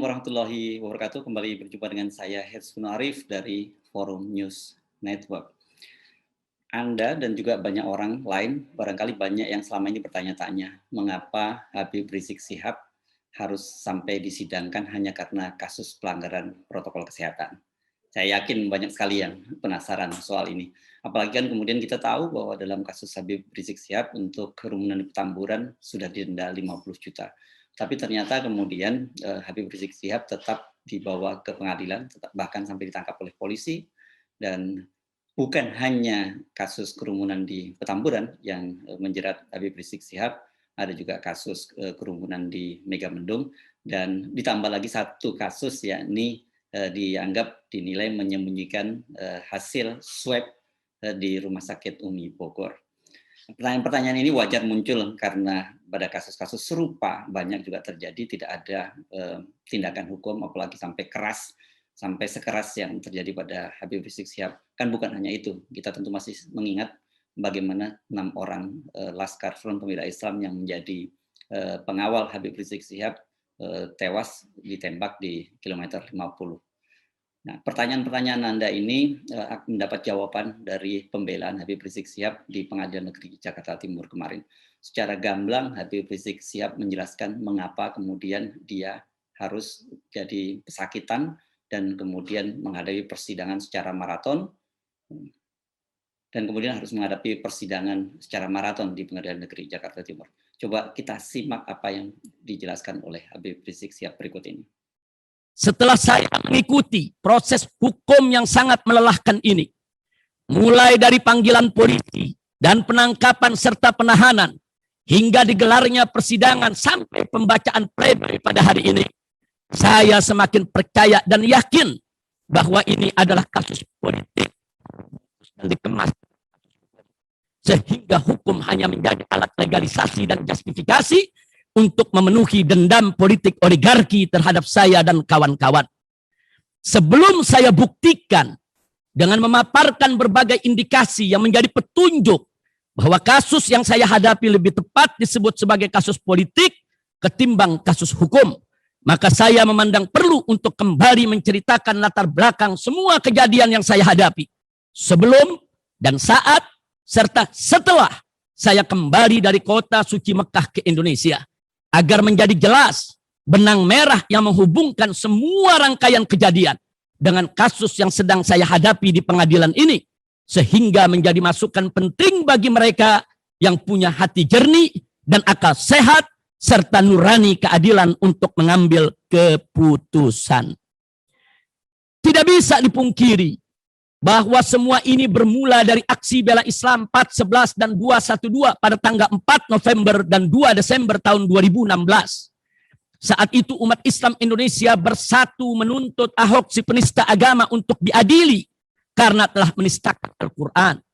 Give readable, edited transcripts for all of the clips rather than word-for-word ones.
warahmatullahi wabarakatuh. Kembali berjumpa dengan saya Herzun Arif dari Forum News Network. Anda dan juga banyak orang lain barangkali banyak yang selama ini bertanya-tanya mengapa Habib Rizik Syihab harus sampai disidangkan hanya karena kasus pelanggaran protokol kesehatan. Saya yakin banyak sekali yang penasaran soal ini. Apalagi kan kemudian kita tahu bahwa dalam kasus Habib Rizik Syihab untuk kerumunan di Petamburan sudah didenda 50 juta. Tapi ternyata kemudian Habib Rizik Syihab tetap dibawa ke pengadilan, bahkan sampai ditangkap oleh polisi. Dan bukan hanya kasus kerumunan di Petamburan yang menjerat Habib Rizik Syihab, ada juga kasus kerumunan di Megamendung, dan ditambah lagi satu kasus yakni dianggap dinilai menyembunyikan hasil swab di Rumah Sakit Umi Bogor. Pertanyaan-pertanyaan ini wajar muncul karena pada kasus-kasus serupa banyak juga terjadi tidak ada tindakan hukum, apalagi sampai keras, sampai sekeras yang terjadi pada Habib Rizik Syihab. Kan bukan hanya itu, kita tentu masih mengingat bagaimana 6 orang Laskar Front Pembela Islam yang menjadi pengawal Habib Rizik Syihab tewas ditembak di kilometer 50. Nah, pertanyaan-pertanyaan Anda ini mendapat jawaban dari pembelaan Habib Rizik Syihab di Pengadilan Negeri Jakarta Timur kemarin. Secara gamblang, Habib Rizik Syihab menjelaskan mengapa kemudian dia harus jadi pesakitan dan kemudian menghadapi persidangan secara maraton, dan kemudian harus menghadapi persidangan secara maraton di Pengadilan Negeri Jakarta Timur. Coba kita simak apa yang dijelaskan oleh Habib Rizik Syihab berikut ini. Setelah saya mengikuti proses hukum yang sangat melelahkan ini, mulai dari panggilan polisi dan penangkapan serta penahanan, hingga digelarnya persidangan sampai pembacaan pledoi pada hari ini, saya semakin percaya dan yakin bahwa ini adalah kasus politik dan dikemas sehingga hukum hanya menjadi alat legalisasi dan justifikasi untuk memenuhi dendam politik oligarki terhadap saya dan kawan-kawan. Sebelum saya buktikan dengan memaparkan berbagai indikasi yang menjadi petunjuk bahwa kasus yang saya hadapi lebih tepat disebut sebagai kasus politik ketimbang kasus hukum, maka saya memandang perlu untuk kembali menceritakan latar belakang semua kejadian yang saya hadapi sebelum dan saat serta setelah saya kembali dari kota suci Mekah ke Indonesia, agar menjadi jelas benang merah yang menghubungkan semua rangkaian kejadian dengan kasus yang sedang saya hadapi di pengadilan ini, sehingga menjadi masukan penting bagi mereka yang punya hati jernih dan akal sehat serta nurani keadilan untuk mengambil keputusan. Tidak bisa dipungkiri bahwa semua ini bermula dari aksi bela Islam 4.11 dan 2.12 pada tanggal 4 November dan 2 Desember tahun 2016. Saat itu umat Islam Indonesia bersatu menuntut Ahok si penista agama untuk diadili karena telah menistakan Al-Quran.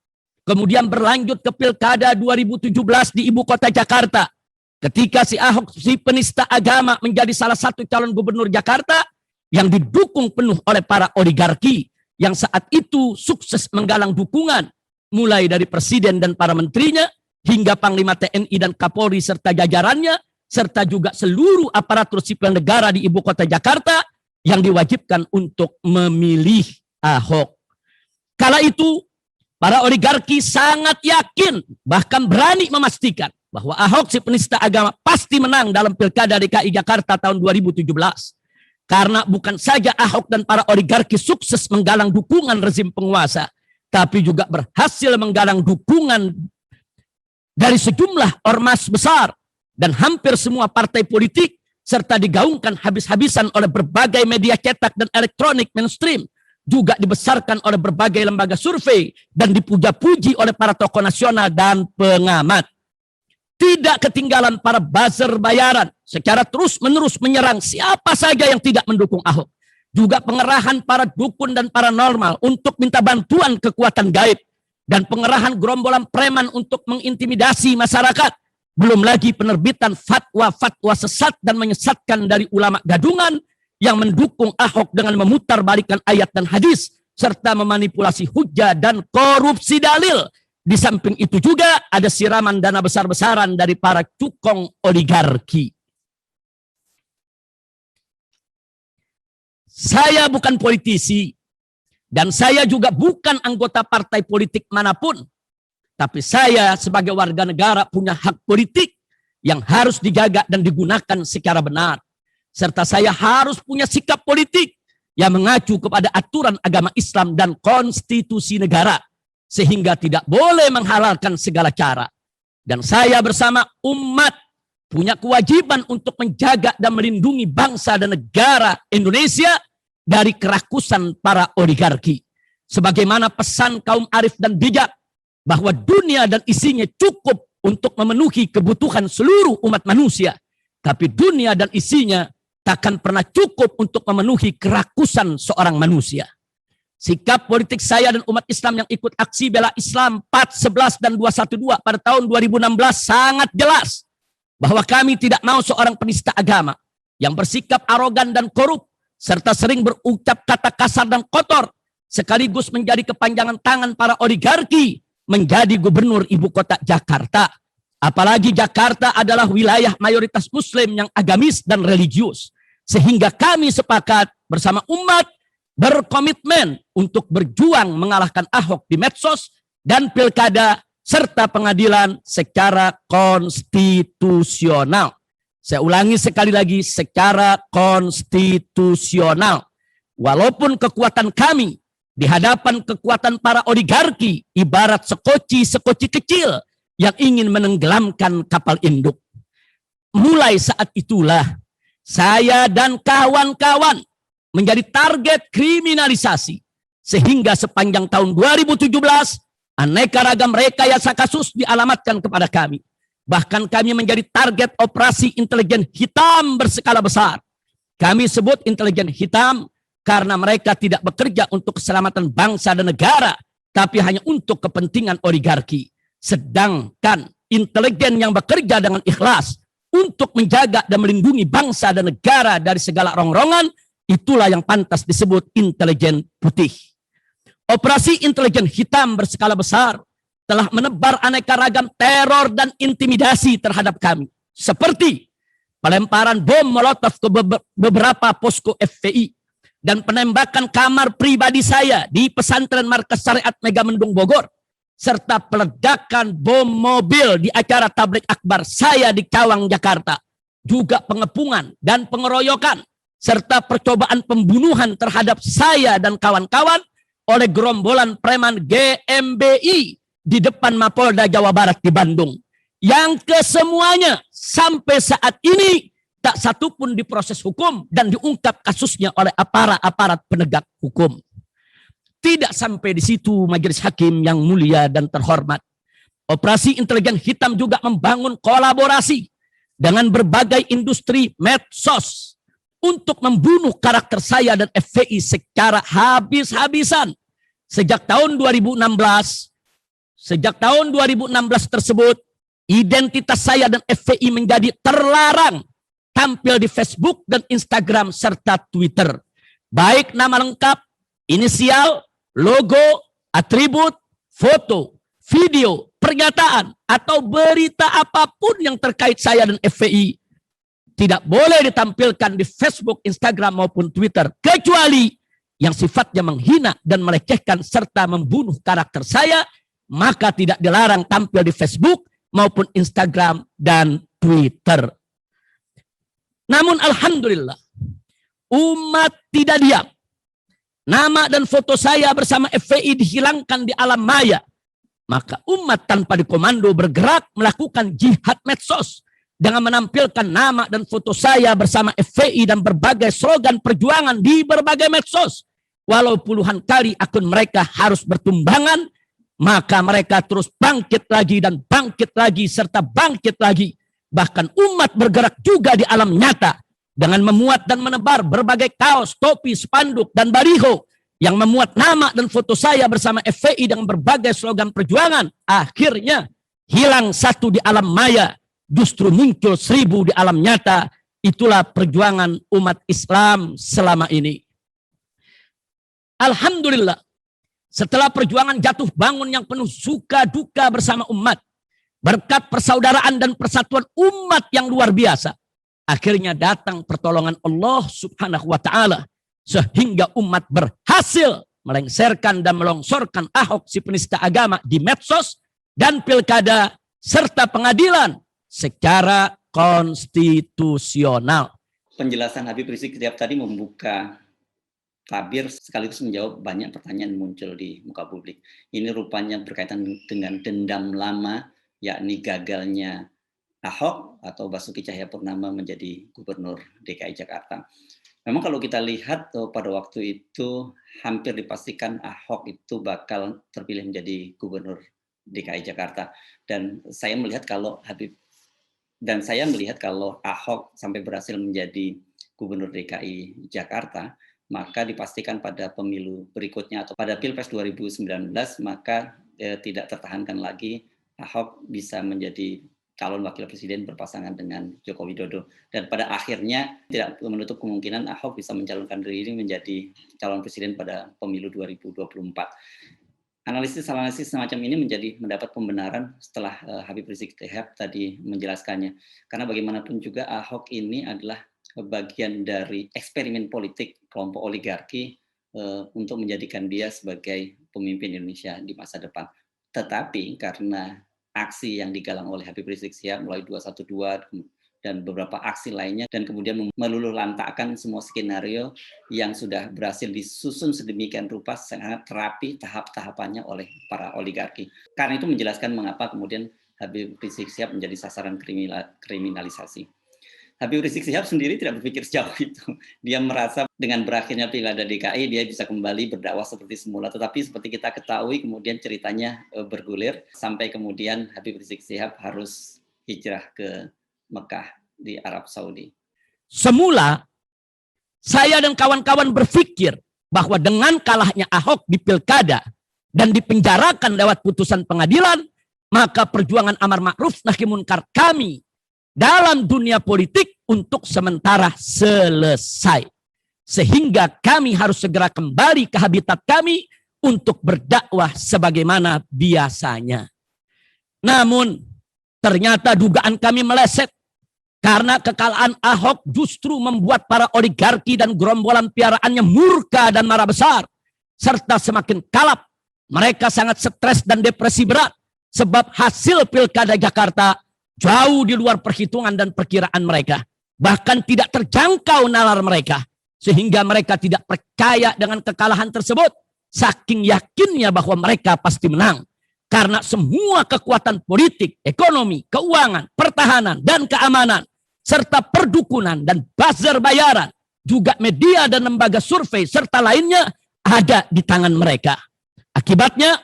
Kemudian berlanjut ke Pilkada 2017 di Ibu Kota Jakarta, ketika si Ahok si penista agama menjadi salah satu calon gubernur Jakarta yang didukung penuh oleh para oligarki yang saat itu sukses menggalang dukungan mulai dari presiden dan para menterinya hingga Panglima TNI dan Kapolri serta jajarannya, serta juga seluruh aparatur sipil negara di Ibu Kota Jakarta yang diwajibkan untuk memilih Ahok. Kala itu para oligarki sangat yakin, bahkan berani memastikan bahwa Ahok si penista agama pasti menang dalam Pilkada DKI Jakarta tahun 2017. Karena bukan saja Ahok dan para oligarki sukses menggalang dukungan rezim penguasa, tapi juga berhasil menggalang dukungan dari sejumlah ormas besar dan hampir semua partai politik, serta digaungkan habis-habisan oleh berbagai media cetak dan elektronik mainstream, juga dibesarkan oleh berbagai lembaga survei dan dipuja-puji oleh para tokoh nasional dan pengamat. Tidak ketinggalan para buzzer bayaran secara terus-menerus menyerang siapa saja yang tidak mendukung Ahok. Juga pengerahan para dukun dan paranormal untuk minta bantuan kekuatan gaib. Dan pengerahan gerombolan preman untuk mengintimidasi masyarakat. Belum lagi penerbitan fatwa-fatwa sesat dan menyesatkan dari ulama gadungan yang mendukung Ahok dengan memutarbalikkan ayat dan hadis, serta memanipulasi hujah dan korupsi dalil. Di samping itu juga ada siraman dana besar-besaran dari para cukong oligarki. Saya bukan politisi dan saya juga bukan anggota partai politik manapun. Tapi saya sebagai warga negara punya hak politik yang harus dijaga dan digunakan secara benar. Serta saya harus punya sikap politik yang mengacu kepada aturan agama Islam dan konstitusi negara. Sehingga tidak boleh menghalalkan segala cara. Dan saya bersama umat punya kewajiban untuk menjaga dan melindungi bangsa dan negara Indonesia dari kerakusan para oligarki. Sebagaimana pesan kaum arif dan bijak bahwa dunia dan isinya cukup untuk memenuhi kebutuhan seluruh umat manusia. Tapi dunia dan isinya takkan pernah cukup untuk memenuhi kerakusan seorang manusia. Sikap politik saya dan umat Islam yang ikut aksi bela Islam 4.11 dan 212 pada tahun 2016 sangat jelas bahwa kami tidak mau seorang penista agama yang bersikap arogan dan korup serta sering berucap kata kasar dan kotor sekaligus menjadi kepanjangan tangan para oligarki menjadi gubernur ibu kota Jakarta. Apalagi Jakarta adalah wilayah mayoritas muslim yang agamis dan religius. Sehingga kami sepakat bersama umat berkomitmen untuk berjuang mengalahkan Ahok di medsos dan pilkada serta pengadilan secara konstitusional. Saya ulangi sekali lagi, secara konstitusional. Walaupun kekuatan kami di hadapan kekuatan para oligarki ibarat sekoci kecil yang ingin menenggelamkan kapal induk. Mulai saat itulah saya dan kawan-kawan menjadi target kriminalisasi. Sehingga sepanjang tahun 2017 aneka ragam rekayasa kasus dialamatkan kepada kami. Bahkan kami menjadi target operasi intelijen hitam berskala besar. Kami sebut intelijen hitam karena mereka tidak bekerja untuk keselamatan bangsa dan negara, tapi hanya untuk kepentingan oligarki. Sedangkan intelijen yang bekerja dengan ikhlas untuk menjaga dan melindungi bangsa dan negara dari segala rongrongan, itulah yang pantas disebut intelijen putih. Operasi intelijen hitam berskala besar telah menebar aneka ragam teror dan intimidasi terhadap kami. Seperti pelemparan bom molotov ke beberapa posko FPI dan penembakan kamar pribadi saya di pesantren Markas Syariat Megamendung Bogor, serta peledakan bom mobil di acara tablik akbar saya di Cawang, Jakarta. Juga pengepungan dan pengeroyokan serta percobaan pembunuhan terhadap saya dan kawan-kawan oleh gerombolan preman GMBI di depan Mapolda Jawa Barat di Bandung. Yang kesemuanya sampai saat ini tak satu pun diproses hukum dan diungkap kasusnya oleh aparat penegak hukum. Tidak sampai di situ majelis hakim yang mulia dan terhormat. Operasi intelijen hitam juga membangun kolaborasi dengan berbagai industri medsos untuk membunuh karakter saya dan FPI secara habis-habisan. Sejak tahun 2016 tersebut, identitas saya dan FPI menjadi terlarang tampil di Facebook dan Instagram serta Twitter. Baik nama lengkap, inisial, logo, atribut, foto, video, pernyataan, atau berita apapun yang terkait saya dan FPI tidak boleh ditampilkan di Facebook, Instagram, maupun Twitter, kecuali yang sifatnya menghina dan melecehkan serta membunuh karakter saya, maka tidak dilarang tampil di Facebook maupun Instagram dan Twitter. Namun alhamdulillah, umat tidak diam. Nama dan foto saya bersama FPI dihilangkan di alam maya. Maka umat tanpa dikomando bergerak melakukan jihad medsos dengan menampilkan nama dan foto saya bersama FPI dan berbagai slogan perjuangan di berbagai medsos. Walau puluhan kali akun mereka harus bertumbangan, maka mereka terus bangkit lagi dan bangkit lagi serta bangkit lagi. Bahkan umat bergerak juga di alam nyata dengan memuat dan menebar berbagai kaos, topi, spanduk, dan baliho yang memuat nama dan foto saya bersama FPI dengan berbagai slogan perjuangan. Akhirnya hilang satu di alam maya, justru muncul 1000 di alam nyata. Itulah perjuangan umat Islam selama ini. Alhamdulillah, setelah perjuangan jatuh bangun yang penuh suka duka bersama umat, berkat persaudaraan dan persatuan umat yang luar biasa, akhirnya datang pertolongan Allah Subhanahu wa Ta'ala. sehingga umat berhasil melengsarkan dan melongsorkan Ahok si penista agama di medsos dan pilkada serta pengadilan secara konstitusional. Penjelasan Habib Rizik Syihab tadi membuka tabir sekaligus menjawab banyak pertanyaan yang muncul di muka publik. Ini rupanya berkaitan dengan dendam lama, yakni gagalnya Ahok atau Basuki Cahayapurnama menjadi gubernur DKI Jakarta. Memang kalau kita lihat pada waktu itu hampir dipastikan Ahok itu bakal terpilih menjadi gubernur DKI Jakarta. Dan saya melihat kalau Ahok sampai berhasil menjadi gubernur DKI Jakarta, maka dipastikan pada pemilu berikutnya atau pada Pilpres 2019 maka tidak tertahankan lagi Ahok bisa menjadi calon wakil presiden berpasangan dengan Joko Widodo. Dan pada akhirnya tidak menutup kemungkinan Ahok bisa mencalonkan diri menjadi calon presiden pada pemilu 2024. Analisis semacam ini mendapat pembenaran setelah Habib Rizik Syihab tadi menjelaskannya. Karena bagaimanapun juga Ahok ini adalah bagian dari eksperimen politik kelompok oligarki untuk menjadikan dia sebagai pemimpin Indonesia di masa depan. Tetapi karena aksi yang digalang oleh Habib Rizik Syihab mulai 212 dan beberapa aksi lainnya dan kemudian meluluh lantakkan semua skenario yang sudah berhasil disusun sedemikian rupa sangat rapi tahap-tahapannya oleh para oligarki. Karena itu menjelaskan mengapa kemudian Habib Rizik Syihab menjadi sasaran kriminalisasi. Habib Rizik Syihab sendiri tidak berpikir sejauh itu. Dia merasa dengan berakhirnya pilkada DKI dia bisa kembali berdakwah seperti semula. Tetapi seperti kita ketahui kemudian ceritanya bergulir sampai kemudian Habib Rizik Syihab harus hijrah ke Mekah di Arab Saudi. Semula saya dan kawan-kawan berpikir bahwa dengan kalahnya Ahok di pilkada dan dipenjarakan lewat putusan pengadilan, maka perjuangan amar ma'ruf nahi munkar kami dalam dunia politik untuk sementara selesai. Sehingga kami harus segera kembali ke habitat kami untuk berdakwah sebagaimana biasanya. Namun ternyata dugaan kami meleset karena kekalahan Ahok justru membuat para oligarki dan gerombolan piaraannya murka dan marah besar serta semakin kalap. Mereka sangat stres dan depresi berat sebab hasil pilkada Jakarta jauh di luar perhitungan dan perkiraan mereka. Bahkan tidak terjangkau nalar mereka. Sehingga mereka tidak percaya dengan kekalahan tersebut. Saking yakinnya bahwa mereka pasti menang. Karena semua kekuatan politik, ekonomi, keuangan, pertahanan, dan keamanan, serta perdukunan dan buzzer bayaran, juga media dan lembaga survei, serta lainnya ada di tangan mereka. Akibatnya,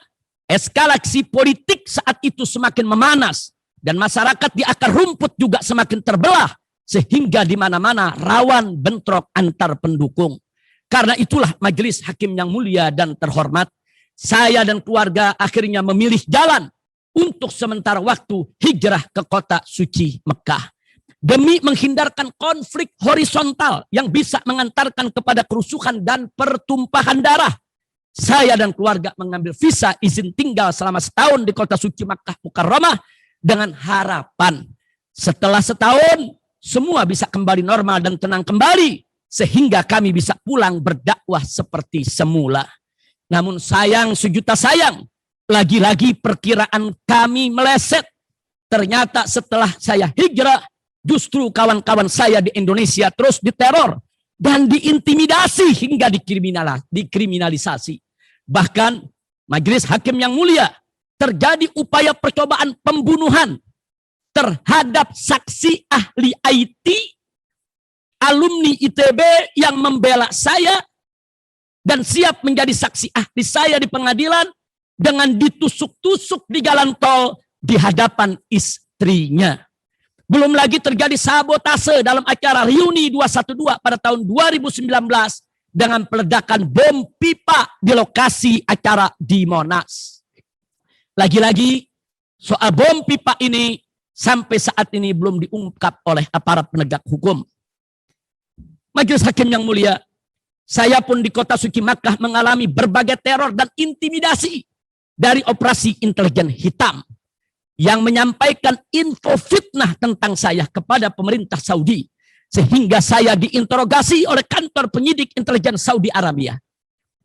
eskalasi politik saat itu semakin memanas. Dan masyarakat di akar rumput juga semakin terbelah. Sehingga di mana-mana rawan bentrok antar pendukung. Karena itulah majelis hakim yang mulia dan terhormat. Saya dan keluarga akhirnya memilih jalan untuk sementara waktu hijrah ke kota suci Mekah. Demi menghindarkan konflik horizontal yang bisa mengantarkan kepada kerusuhan dan pertumpahan darah. Saya dan keluarga mengambil visa izin tinggal selama setahun di kota suci Makkah Mukarramah. Dengan harapan setelah setahun semua bisa kembali normal dan tenang kembali. Sehingga kami bisa pulang berdakwah seperti semula. Namun sayang sejuta sayang. Lagi-lagi perkiraan kami meleset. Ternyata setelah saya hijrah. Justru kawan-kawan saya di Indonesia terus diteror. Dan diintimidasi hingga dikriminalisasi. Bahkan majelis hakim yang mulia. Terjadi upaya percobaan pembunuhan terhadap saksi ahli IT, alumni ITB yang membela saya dan siap menjadi saksi ahli saya di pengadilan dengan ditusuk-tusuk di jalan tol di hadapan istrinya. Belum lagi terjadi sabotase dalam acara reuni 212 pada tahun 2019 dengan peledakan bom pipa di lokasi acara di Monas. Lagi-lagi soal bom pipa ini sampai saat ini belum diungkap oleh aparat penegak hukum. Majelis hakim yang mulia, saya pun di kota suci Makkah mengalami berbagai teror dan intimidasi dari operasi intelijen hitam yang menyampaikan info fitnah tentang saya kepada pemerintah Saudi Sehingga saya diinterogasi oleh kantor penyidik intelijen Saudi Arabia.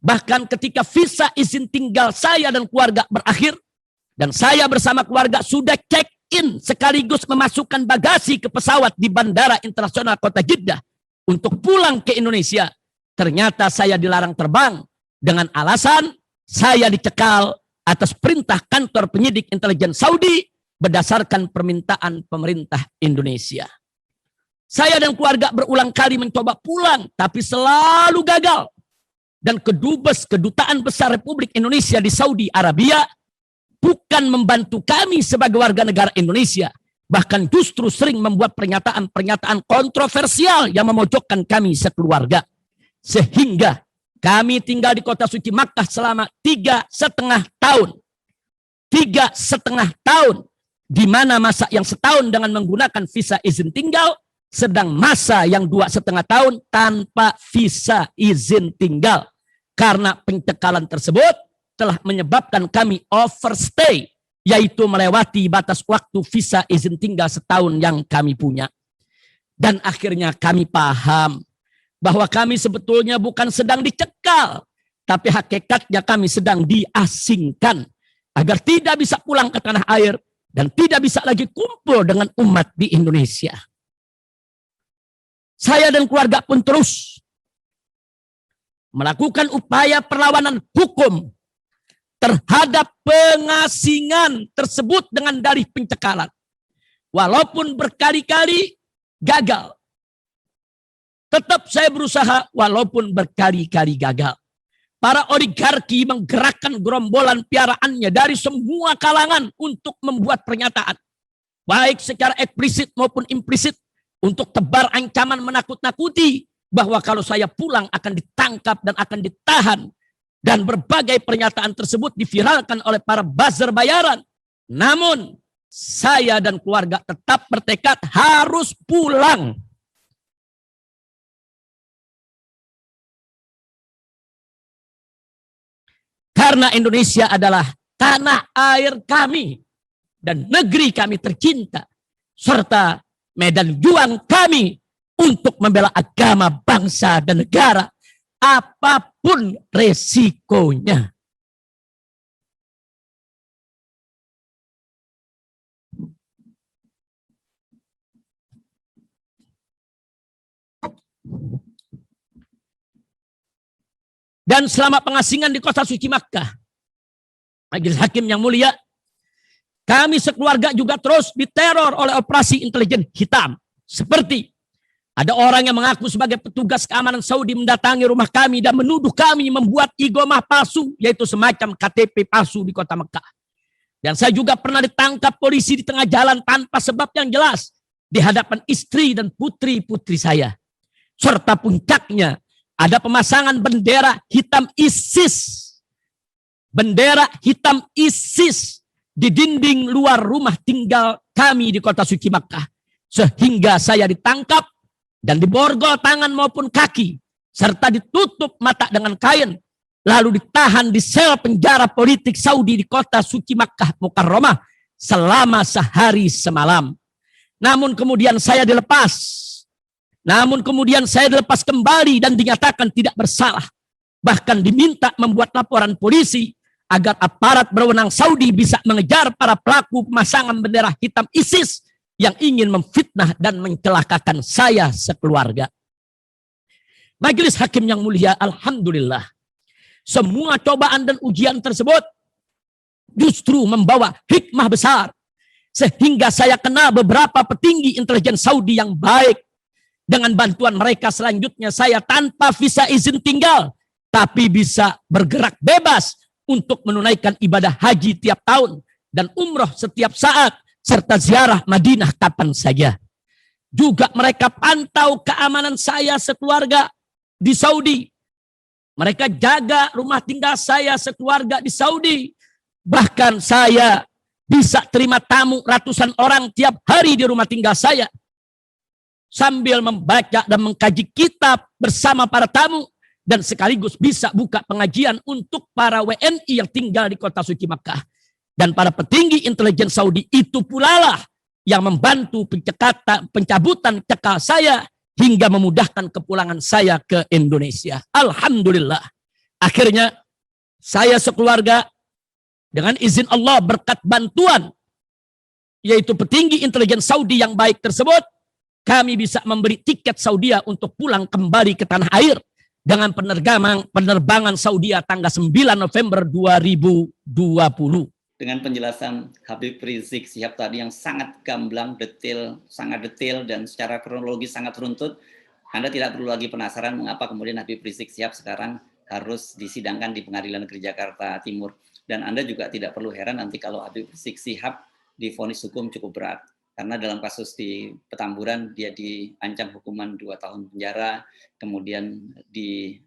Bahkan ketika visa izin tinggal saya dan keluarga berakhir, dan saya bersama keluarga sudah check-in sekaligus memasukkan bagasi ke pesawat di Bandara Internasional Kota Jeddah untuk pulang ke Indonesia, ternyata saya dilarang terbang dengan alasan saya dicekal atas perintah kantor penyidik intelijen Saudi berdasarkan permintaan pemerintah Indonesia. Saya dan keluarga berulang kali mencoba pulang, tapi selalu gagal. Dan kedubes Kedutaan Besar Republik Indonesia di Saudi Arabia bukan membantu kami sebagai warga negara Indonesia, bahkan justru sering membuat pernyataan-pernyataan kontroversial yang memojokkan kami sekeluarga. Sehingga kami tinggal di kota suci Makkah selama 3,5 tahun. 3,5 tahun. Di mana masa yang setahun dengan menggunakan visa izin tinggal, sedang masa yang 2,5 tahun tanpa visa izin tinggal. Karena pencekalan tersebut telah menyebabkan kami overstay, yaitu melewati batas waktu visa izin tinggal setahun yang kami punya. Dan akhirnya kami paham bahwa kami sebetulnya bukan sedang dicekal, tapi hakikatnya kami sedang diasingkan agar tidak bisa pulang ke tanah air dan tidak bisa lagi kumpul dengan umat di Indonesia. Saya dan keluarga pun terus melakukan upaya perlawanan hukum terhadap pengasingan tersebut dengan dalih pencekalan. Walaupun berkali-kali gagal, tetap saya berusaha walaupun berkali-kali gagal. Para oligarki menggerakkan gerombolan piaraannya dari semua kalangan untuk membuat pernyataan, baik secara eksplisit maupun implisit, untuk tebar ancaman menakut-nakuti bahwa kalau saya pulang akan ditangkap dan akan ditahan. Dan berbagai pernyataan tersebut diviralkan oleh para buzzer bayaran. Namun saya dan keluarga tetap bertekad harus pulang. Karena Indonesia adalah tanah air kami dan negeri kami tercinta, serta medan juang kami untuk membela agama, bangsa, dan negara, apapun resikonya. Dan selama pengasingan di kota suci Makkah, Majelis Hakim yang mulia, kami sekeluarga juga terus diteror oleh operasi intelijen hitam. Seperti ada orang yang mengaku sebagai petugas keamanan Saudi mendatangi rumah kami dan menuduh kami membuat igomah palsu, yaitu semacam KTP palsu di kota Mekah. Dan saya juga pernah ditangkap polisi di tengah jalan tanpa sebab yang jelas di hadapan istri dan putri-putri saya. Serta puncaknya ada pemasangan bendera hitam ISIS. Bendera hitam ISIS di dinding luar rumah tinggal kami di kota suci Makkah. Sehingga saya ditangkap dan diborgol tangan maupun kaki. Serta ditutup mata dengan kain. Lalu ditahan di sel penjara politik Saudi di kota suci Makkah Mukarramah selama sehari semalam. Namun kemudian saya dilepas. Kembali dan dinyatakan tidak bersalah. Bahkan diminta membuat laporan polisi agar aparat berwenang Saudi bisa mengejar para pelaku pemasangan bendera hitam ISIS yang ingin memfitnah dan mencelakakan saya sekeluarga. Majelis Hakim yang mulia, alhamdulillah, semua cobaan dan ujian tersebut justru membawa hikmah besar. Sehingga saya kenal beberapa petinggi intelijen Saudi yang baik. Dengan bantuan mereka selanjutnya saya tanpa visa izin tinggal, tapi bisa bergerak bebas untuk menunaikan ibadah haji tiap tahun dan umroh setiap saat, serta ziarah Madinah kapan saja. Juga mereka pantau keamanan saya sekeluarga di Saudi. Mereka jaga rumah tinggal saya sekeluarga di Saudi. Bahkan saya bisa terima tamu ratusan orang tiap hari di rumah tinggal saya. Sambil membaca dan mengkaji kitab bersama para tamu. Dan sekaligus bisa buka pengajian untuk para WNI yang tinggal di kota suci Makkah. Dan para petinggi intelijen Saudi itu pula lah yang membantu pencabutan cekal saya hingga memudahkan kepulangan saya ke Indonesia. Alhamdulillah. Akhirnya saya sekeluarga dengan izin Allah berkat bantuan yaitu petinggi intelijen Saudi yang baik tersebut, kami bisa memberi tiket Saudi untuk pulang kembali ke tanah air dengan penerbangan Saudi tanggal 9 November 2020. Dengan penjelasan Habib Rizik Syihab tadi yang sangat gamblang, sangat detail dan secara kronologis sangat runtut, Anda tidak perlu lagi penasaran mengapa kemudian Habib Rizik Syihab sekarang harus disidangkan di Pengadilan Negeri Jakarta Timur. Dan Anda juga tidak perlu heran nanti kalau Habib Rizik Syihab divonis hukum cukup berat. Karena dalam kasus di Petamburan dia diancam hukuman 2 tahun penjara, kemudian di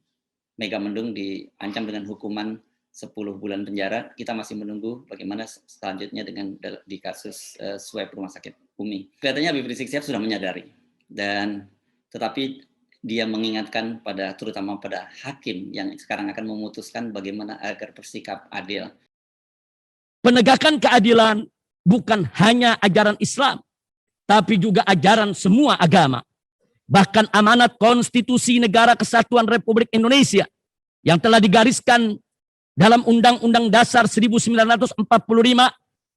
Megamendung diancam dengan hukuman 10 bulan penjara. Kita masih menunggu bagaimana selanjutnya dengan di kasus swab rumah sakit Umi. Kelihatannya Habib Rizik Syihab sudah menyadari, dan tetapi dia mengingatkan terutama pada hakim yang sekarang akan memutuskan bagaimana agar bersikap adil. Penegakan keadilan bukan hanya ajaran Islam, tapi juga ajaran semua agama. Bahkan amanat Konstitusi Negara Kesatuan Republik Indonesia yang telah digariskan dalam Undang-Undang Dasar 1945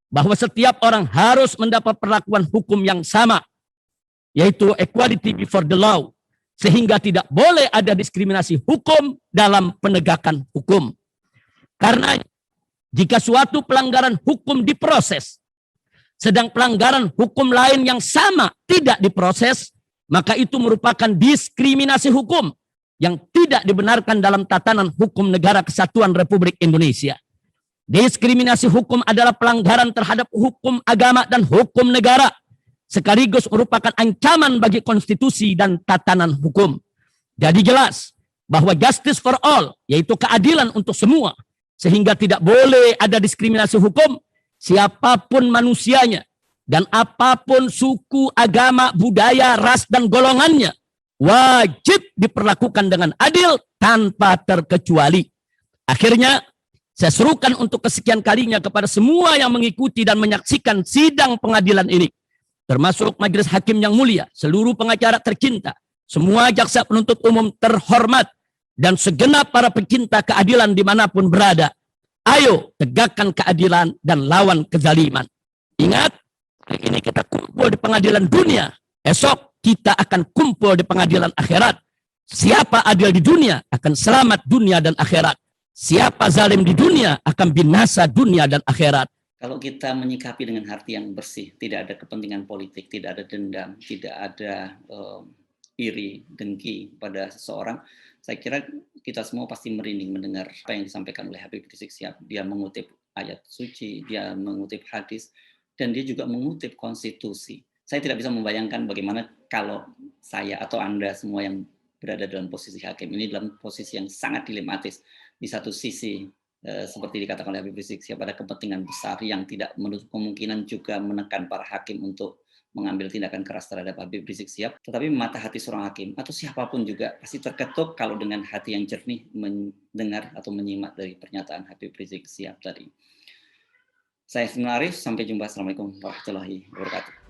bahwa setiap orang harus mendapat perlakuan hukum yang sama, yaitu equality before the law, sehingga tidak boleh ada diskriminasi hukum dalam penegakan hukum. Karena jika suatu pelanggaran hukum diproses, sedang pelanggaran hukum lain yang sama tidak diproses, maka itu merupakan diskriminasi hukum yang tidak dibenarkan dalam tatanan hukum negara Kesatuan Republik Indonesia. Diskriminasi hukum adalah pelanggaran terhadap hukum agama dan hukum negara, sekaligus merupakan ancaman bagi konstitusi dan tatanan hukum. Jadi jelas bahwa justice for all, yaitu keadilan untuk semua, sehingga tidak boleh ada diskriminasi hukum, siapapun manusianya, dan apapun suku, agama, budaya, ras, dan golongannya, wajib diperlakukan dengan adil tanpa terkecuali. Akhirnya, saya serukan untuk kesekian kalinya kepada semua yang mengikuti dan menyaksikan sidang pengadilan ini, termasuk majelis hakim yang mulia, seluruh pengacara tercinta, semua jaksa penuntut umum terhormat, dan segenap para pecinta keadilan dimanapun berada. Ayo tegakkan keadilan dan lawan kezaliman. Ingat, hari ini kita kumpul di pengadilan dunia, esok kita akan kumpul di pengadilan akhirat. Siapa adil di dunia akan selamat dunia dan akhirat. Siapa zalim di dunia akan binasa dunia dan akhirat. Kalau kita menyikapi dengan hati yang bersih, tidak ada kepentingan politik, tidak ada dendam, tidak ada iri, dengki pada seseorang, saya kira kita semua pasti merinding mendengar apa yang disampaikan oleh Habib Rizik Syihab. Dia mengutip ayat suci, dia mengutip hadis, dan dia juga mengutip konstitusi. Saya tidak bisa membayangkan bagaimana kalau saya atau Anda semua yang berada dalam posisi hakim ini dalam posisi yang sangat dilematis. Di satu sisi, seperti dikatakan oleh Habib Rizik Syihab, ada kepentingan besar yang tidak menutup kemungkinan juga menekan para hakim untuk mengambil tindakan keras terhadap Habib Rizik Syihab, tetapi mata hati seorang hakim atau siapapun juga pasti terketuk kalau dengan hati yang jernih mendengar atau menyimak dari pernyataan Habib Rizik Syihab tadi. Saya Hersunul Arif, sampai jumpa. Assalamualaikum warahmatullahi wabarakatuh.